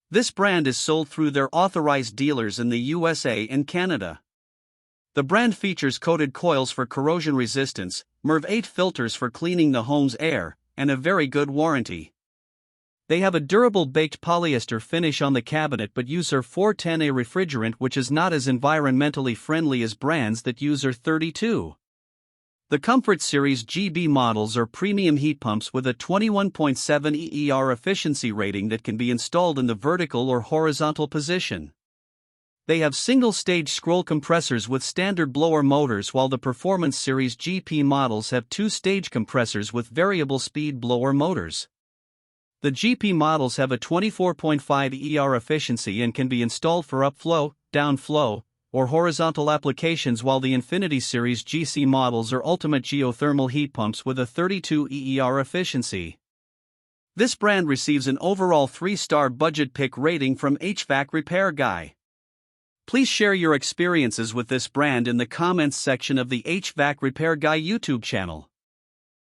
This brand is sold through their authorized dealers in the USA and Canada. The brand features coated coils for corrosion resistance, MERV 8 filters for cleaning the home's air, and a very good warranty. They have a durable baked polyester finish on the cabinet but use R410A refrigerant, which is not as environmentally friendly as brands that use R32. The Comfort Series GB models are premium heat pumps with a 21.7 EER efficiency rating that can be installed in the vertical or horizontal position. They have single-stage scroll compressors with standard blower motors, while the Performance Series GP models have two-stage compressors with variable speed blower motors. The GP models have a 24.5 EER efficiency and can be installed for upflow, downflow, or horizontal applications, while the Infinity Series GC models are ultimate geothermal heat pumps with a 32 EER efficiency. This brand receives an overall 3-star budget pick rating from HvacRepairGuy. Please share your experiences with this brand in the comments section of the HvacRepairGuy YouTube channel.